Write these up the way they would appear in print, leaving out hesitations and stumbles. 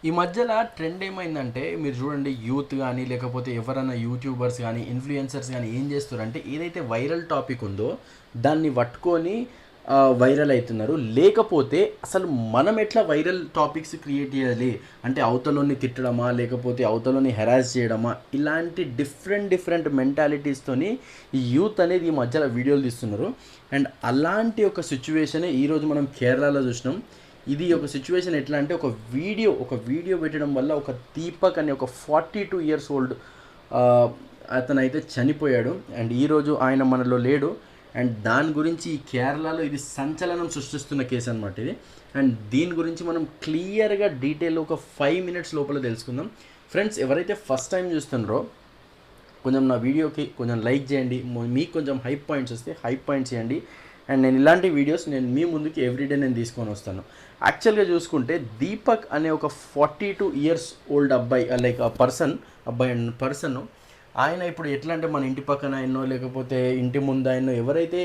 ఈ మధ్యలో ట్రెండ్ ఏమైందంటే మీరు చూడండి యూత్ కానీ లేకపోతే ఎవరైనా యూట్యూబర్స్ కానీ ఇన్ఫ్లుయెన్సర్స్ కానీ ఏం చేస్తారంటే ఏదైతే వైరల్ టాపిక్ ఉందో దాన్ని పట్టుకొని వైరల్ అవుతున్నారు. లేకపోతే అసలు మనం ఎట్లా వైరల్ టాపిక్స్ క్రియేట్ చేయాలి అంటే అవతలని తిట్టడమా లేకపోతే అవతలని హెరాస్ చేయడమా ఇలాంటి డిఫరెంట్ డిఫరెంట్ మెంటాలిటీస్తోని ఈ యూత్ అనేది ఈ మధ్యలో వీడియోలు తీస్తున్నారు. అండ్ అలాంటి ఒక సిచ్యువేషనే ఈరోజు మనం కేరళలో చూసినాం. ఇది ఒక సిచ్యువేషన్ ఎట్లా అంటే ఒక వీడియో పెట్టడం వల్ల ఒక దీపక్ అనే ఒక 42 years old అతను అయితే చనిపోయాడు. అండ్ ఈరోజు ఆయన మనలో లేడు. అండ్ దాని గురించి ఈ కేరళలో ఇది సంచలనం సృష్టిస్తున్న కేసు అనమాట ఇది. అండ్ దీని గురించి మనం క్లియర్గా డీటెయిల్ ఒక 5 minutes లోపల తెలుసుకుందాం. ఫ్రెండ్స్, ఎవరైతే ఫస్ట్ టైం చూస్తున్నారో కొంచెం నా వీడియోకి కొంచెం లైక్ చేయండి. మీకు కొంచెం హైప్ పాయింట్స్ వస్తే హైప్ పాయింట్స్ చేయండి. అండ్ నేను ఇలాంటి వీడియోస్ నేను మీ ముందుకి ఎవ్రీడే నేను తీసుకొని వస్తాను. యాక్చువల్గా చూసుకుంటే దీపక్ అనే ఒక 42 years old అబ్బాయి లైక్ ఆ అబ్బాయి అండ్ పర్సన్ ఆయన ఇప్పుడు ఎట్లా అంటే మన ఇంటి పక్కన ఆయనో లేకపోతే ఇంటి ముందు ఆయనో ఎవరైతే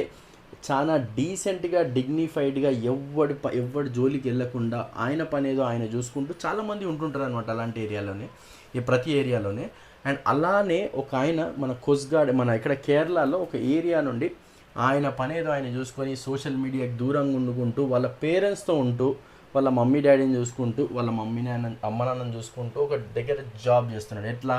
చాలా డీసెంట్గా డిగ్నిఫైడ్గా ఎవడి జోలికి వెళ్ళకుండా ఆయన పని ఏదో ఆయన చూసుకుంటూ చాలామంది ఉంటుంటారు అనమాట అలాంటి ఏరియాలోనే, ఈ ప్రతి ఏరియాలోనే. అండ్ అలానే ఒక ఆయన మన కొస్గాడ్ మన ఇక్కడ కేరళలో ఒక ఏరియా నుండి ఆయన పనేదో ఆయన చూసుకొని సోషల్ మీడియాకి దూరంగా ఉండుకుంటూ వాళ్ళ పేరెంట్స్తో ఉంటూ వాళ్ళ మమ్మీ డాడీని చూసుకుంటూ వాళ్ళ మమ్మీ నాన్న అమ్మ నాన్నని చూసుకుంటూ ఒక దగ్గర జాబ్ చేస్తున్నాడు. ఎట్లా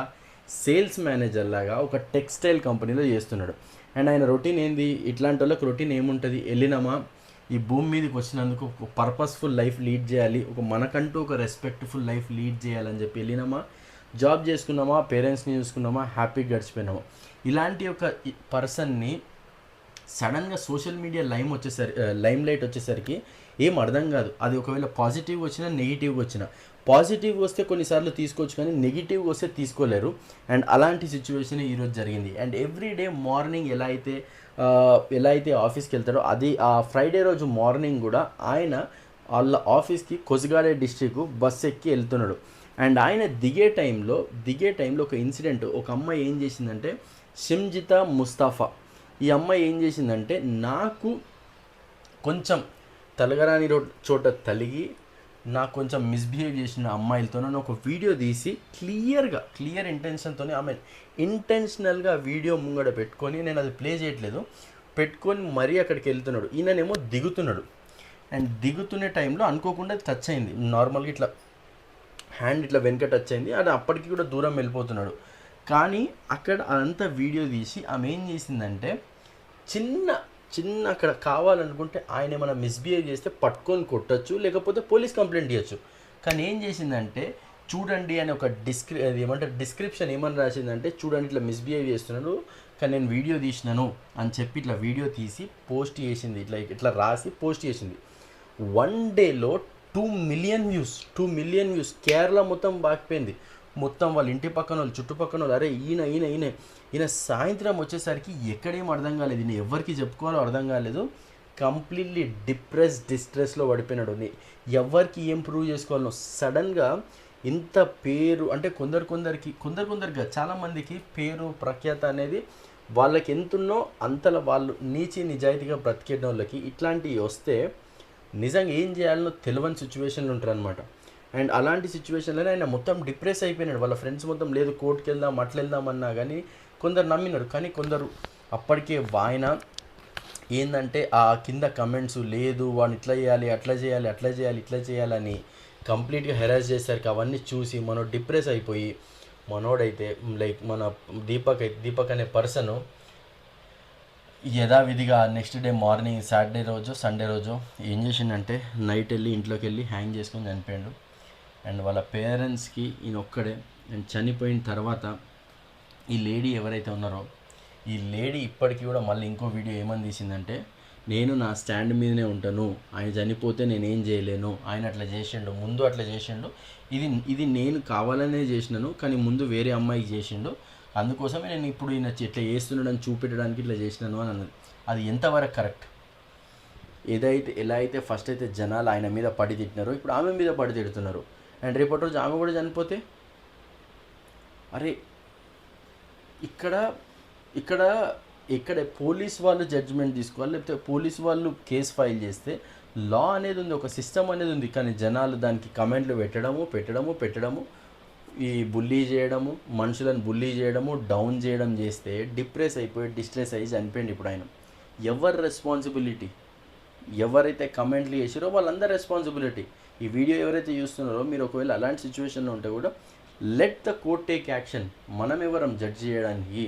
సేల్స్ మేనేజర్ లాగా ఒక టెక్స్టైల్ కంపెనీలో చేస్తున్నాడు. అండ్ ఆయన రొటీన్ ఏంది, ఇట్లాంటి వాళ్ళకి రొటీన్ ఏముంటుంది, వెళ్ళినామా ఈ భూమి మీదకి వచ్చినందుకు ఒక పర్పస్ఫుల్ లైఫ్ లీడ్ చేయాలి, మనకంటూ ఒక రెస్పెక్ట్ఫుల్ లైఫ్ లీడ్ చేయాలని చెప్పి వెళ్ళినామా, జాబ్ చేసుకున్నామా, పేరెంట్స్ని చూసుకున్నామా, హ్యాపీగా గడిచిపోయినామా. ఇలాంటి ఒక పర్సన్ని సడన్గా సోషల్ మీడియా లైమ్ లైట్ వచ్చేసరికి ఏం అర్థం కాదు. అది ఒకవేళ పాజిటివ్ వచ్చినా నెగిటివ్గా వచ్చినా, పాజిటివ్ వస్తే కొన్నిసార్లు తీసుకోవచ్చు కానీ నెగిటివ్ వస్తే తీసుకోలేరు. అండ్ అలాంటి సిచ్యువేషన్ ఈరోజు జరిగింది. అండ్ ఎవ్రీడే మార్నింగ్ ఎలా అయితే ఆఫీస్కి వెళ్తాడో అది ఆ ఫ్రైడే రోజు మార్నింగ్ కూడా ఆయన వాళ్ళ ఆఫీస్కి కొసిగాడే డిస్ట్రిక్ట్ బస్ ఎక్కి వెళ్తున్నాడు. అండ్ ఆయన దిగే టైంలో ఒక ఇన్సిడెంట్, ఒక అమ్మాయి ఏం చేసిందంటే షిమ్జితా ముస్తాఫా, ఈ అమ్మాయి ఏం చేసిందంటే నాకు కొంచెం తలగరాని చోట తలిగి నాకు కొంచెం మిస్బిహేవ్ చేసిన అమ్మాయిలతో నన్ను ఒక వీడియో తీసి క్లియర్ ఇంటెన్షన్తో ఆమె ఇంటెన్షనల్గా వీడియో ముంగడ పెట్టుకొని, నేను అది ప్లే చేయట్లేదు, పెట్టుకొని మరీ అక్కడికి వెళ్తున్నాడు. ఈయననేమో దిగుతున్నాడు. అండ్ దిగుతునే టైంలో అనుకోకుండా టచ్ అయింది. నార్మల్గా ఇట్లా హ్యాండ్ ఇట్లా వెనక టచ్ అయింది. అది అప్పటికి కూడా దూరం వెళ్ళిపోతున్నాడు. కానీ అక్కడ అదంతా వీడియో తీసి ఆమె ఏం చేసిందంటే చిన్న అక్కడ కావాలనుకుంటే ఆయన ఏమైనా మిస్బిహేవ్ చేస్తే పట్టుకొని కొట్టచ్చు, లేకపోతే పోలీస్ కంప్లైంట్ ఇవ్వచ్చు. కానీ ఏం చేసిందంటే చూడండి అని ఒక డిస్క్రిప్షన్ ఏమని రాసిందంటే, చూడండి ఇట్లా మిస్బిహేవ్ చేస్తున్నాడు కానీ నేను వీడియో తీసినాను అని చెప్పి ఇట్లా వీడియో తీసి పోస్ట్ చేసింది. ఇట్లా రాసి పోస్ట్ చేసింది. 1 dayలో 2 million వ్యూస్ కేరళ మొత్తం బాగిపోయింది. మొత్తం వాళ్ళ ఇంటి పక్కన వాళ్ళు చుట్టుపక్కన వాళ్ళు అరే ఈయన సాయంత్రం వచ్చేసరికి ఎక్కడేం అర్థం కాలేదు, ఈయన ఎవరికి చెప్పుకోవాలో అర్థం కాలేదు, కంప్లీట్లీ డిస్ట్రెస్లో పడిపోయినాడు. ఎవరికి ఏం ప్రూవ్ చేసుకోవాలనో సడన్గా ఇంత పేరు అంటే కొందరికి చాలామందికి పేరు ప్రఖ్యాత అనేది వాళ్ళకి ఎంతున్నో అంతలా వాళ్ళు నిజాయితీగా బ్రతికే వాళ్ళకి ఇట్లాంటివి వస్తే నిజంగా ఏం చేయాలనో తెలియని సిచ్యువేషన్లు ఉంటారు అనమాట. అండ్ అలాంటి సిచ్యువేషన్లోనే ఆయన మొత్తం డిప్రెస్ అయిపోయినాడు. వాళ్ళ ఫ్రెండ్స్ మొత్తం లేదు కోర్టుకి వెళ్దాం అట్లా వెళ్దామన్నా కానీ కొందరు నమ్మినారు. కానీ కొందరు అప్పటికే ఆయన ఏంటంటే ఆ కింద కమెంట్స్ లేదు వాడిని ఇట్లా చేయాలి ఇట్లా చేయాలని కంప్లీట్గా హెరాస్ చేసరికి అవన్నీ చూసి మనోడు డిప్రెస్ అయిపోయి మనోడైతే లైక్ మన దీపక్ అనే పర్సను యథావిధిగా నెక్స్ట్ డే మార్నింగ్ సండే రోజు ఏం చేసిండంటే నైట్ వెళ్ళి ఇంట్లోకి వెళ్ళి హ్యాంగ్ చేసుకొని చనిపోయాడు. అండ్ వాళ్ళ పేరెంట్స్కి ఈయన ఒక్కడే. అండ్ చనిపోయిన తర్వాత ఈ లేడీ ఎవరైతే ఉన్నారో ఈ లేడీ ఇప్పటికీ కూడా మళ్ళీ ఇంకో వీడియో ఏమని తీసిందంటే, నేను నా స్టాండ్ మీదనే ఉంటాను, ఆయన చనిపోతే నేనేం చేయలేను, ఆయన అట్లా చేసిండు, ముందు అట్లా చేసిండు, ఇది నేను కావాలనే చేసినాను కానీ ముందు వేరే అమ్మాయికి చేసిండు, అందుకోసమే నేను ఇప్పుడు ఈయన ఇట్లా చేస్తున్నాడని చూపెట్టడానికి ఇట్లా చేసినాను అని అన్నది. అది ఎంతవరకు కరెక్ట్? ఎలా అయితే ఫస్ట్ అయితే జనాలు ఆయన మీద పడి తిట్టినారో ఇప్పుడు ఆమె మీద పడి తిడుతున్నారు. అండ్ రేపటి రోజు ఆమె కూడా చనిపోతే అరే ఇక్కడ పోలీస్ వాళ్ళు జడ్జిమెంట్ తీసుకోవాలి, లేకపోతే పోలీస్ వాళ్ళు కేసు ఫైల్ చేస్తే లా అనేది ఉంది, ఒక సిస్టమ్ అనేది ఉంది, కానీ జనాలు దానికి కమెంట్లు పెట్టడము, ఈ బుల్లీ చేయడము, మనుషులను బుల్లీ చేయడము, డౌన్ చేయడం చేస్తే డిప్రెస్ అయిపోయి డిస్ట్రెస్ అయ్యి చనిపోయింది ఇప్పుడు ఆయన. ఎవరు రెస్పాన్సిబిలిటీ? ఎవరైతే కమెంట్లు చేసారో వాళ్ళందరూ రెస్పాన్సిబిలిటీ. ఈ వీడియో ఎవరైతే చూస్తున్నారో మీరు ఒకవేళ అలాంటి సిచ్యువేషన్లో ఉంటే కూడా let the court take action. మనం ఎవరం జడ్జ్ చేయడానికి?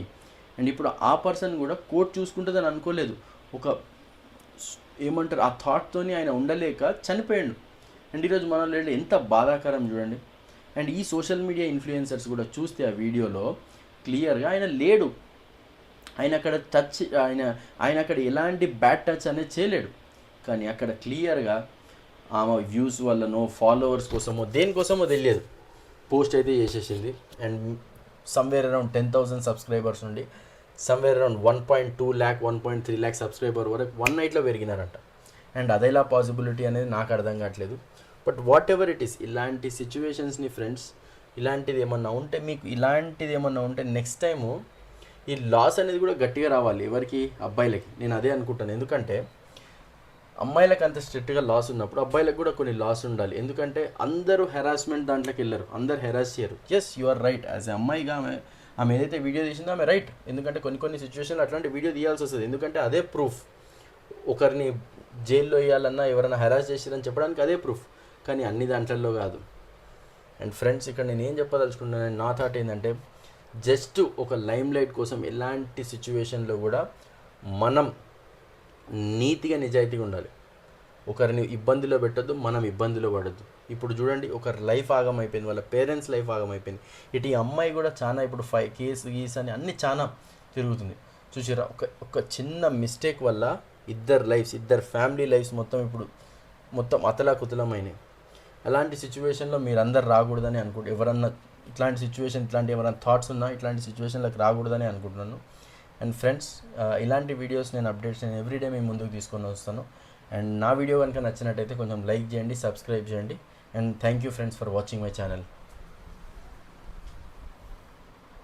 అండ్ ఇప్పుడు ఆ పర్సన్ కూడా కోర్ట్ చూసుకుంటుందని అనుకోలేదు, ఒక ఏమంటారు ఆ థాట్తోని ఆయన ఉండలేక చనిపోయాడు. అండ్ ఈరోజు మనలో ఎంత బాధాకరం చూడండి. అండ్ ఈ సోషల్ మీడియా ఇన్ఫ్లుయెన్సర్స్ కూడా చూస్తే ఆ వీడియోలో క్లియర్గా ఆయన లేడు, ఆయన అక్కడ టచ్ ఆయన అక్కడ ఎలాంటి బ్యాడ్ టచ్ అనేది చేయలేడు. కానీ అక్కడ క్లియర్గా ఆమె వ్యూస్ వల్లనో ఫాలోవర్స్ కోసమో దేనికోసమో తెలియదు పోస్ట్ అయితే చేసేసింది. అండ్ సమ్వేర్ అరౌండ్ 10,000 సబ్స్క్రైబర్స్ నుండి somewhere around 1.2 lakh 1.3 lakh subscriber వరకు 1 నైట్లో పెరిగినారంట. అండ్ అదేలా పాసిబిలిటీ అనేది నాకు అర్థం కావట్లేదు. But what ever it is, ఇలాంటి సిచ్యువేషన్స్ని ఫ్రెండ్స్, ఇలాంటిది ఏమన్నా ఉంటే నెక్స్ట్ టైము ఈ లాస్ అనేది కూడా గట్టిగా రావాలి. ఎవరికి? అబ్బాయిలకి. నేను అదే అనుకుంటాను. ఎందుకంటే అమ్మాయిలకు అంత స్ట్రిక్ట్గా లాస్ ఉన్నప్పుడు అబ్బాయిలకు కూడా కొన్ని లాస్ ఉండాలి. ఎందుకంటే అందరూ హెరాస్మెంట్ దాంట్లోకి వెళ్ళరు, అందరు హెరాస్ చేయరు. Yes, you are right. As a అమ్మాయిగా ఆమె ఏదైతే వీడియో తీసిందో ఆమె రైట్. ఎందుకంటే కొన్ని సిచ్యువేషన్లో అట్లాంటి వీడియో తీయాల్సి వస్తుంది. ఎందుకంటే అదే ప్రూఫ్. ఒకరిని జైల్లో వేయాలన్నా, ఎవరైనా హెరాస్ చేసారని చెప్పడానికి అదే ప్రూఫ్. కానీ అన్ని దాంట్లలో కాదు. అండ్ ఫ్రెండ్స్, ఇక్కడ నేను ఏం చెప్పదలుచుకున్నాను, నా థాట్ ఏంటంటే జస్ట్ ఒక లైమ్ లైట్ కోసం ఎలాంటి సిచ్యువేషన్లో కూడా మనం నీతిగా నిజాయితీగా ఉండాలి. ఒకరిని ఇబ్బందిలో పెట్టద్దు, మనం ఇబ్బందిలో పడద్దు. ఇప్పుడు చూడండి, ఒకరి లైఫ్ ఆగమైపోయింది, వాళ్ళ పేరెంట్స్ లైఫ్ ఆగమైపోయింది. ఇటు ఈ అమ్మాయి కూడా చాలా ఇప్పుడు కేసు అని అన్నీ చాలా తిరుగుతుంది. చూసిరా, ఒక చిన్న మిస్టేక్ వల్ల ఇద్దరు ఫ్యామిలీ లైఫ్స్ మొత్తం అతలాకుతలమైనవి. అలాంటి సిచ్యువేషన్లో మీరు అందరు రాకూడదని అనుకుంటు, ఎవరన్నా ఇట్లాంటి ఏమైనా థాట్స్ ఉన్నా ఇట్లాంటి సిచ్యువేషన్లకు రాకూడదని అనుకుంటున్నాను. అండ్ ఫ్రెండ్స్, ఇలాంటి వీడియోస్ అప్డేట్స్ నేను ఎవ్రీడే మీ ముందుకు తీసుకొని వస్తాను. అండ్ నా వీడియో కనుక నచ్చినట్టయితే కొంచెం లైక్ చేయండి, సబ్స్క్రైబ్ చేయండి. And thank you friends for watching my channel.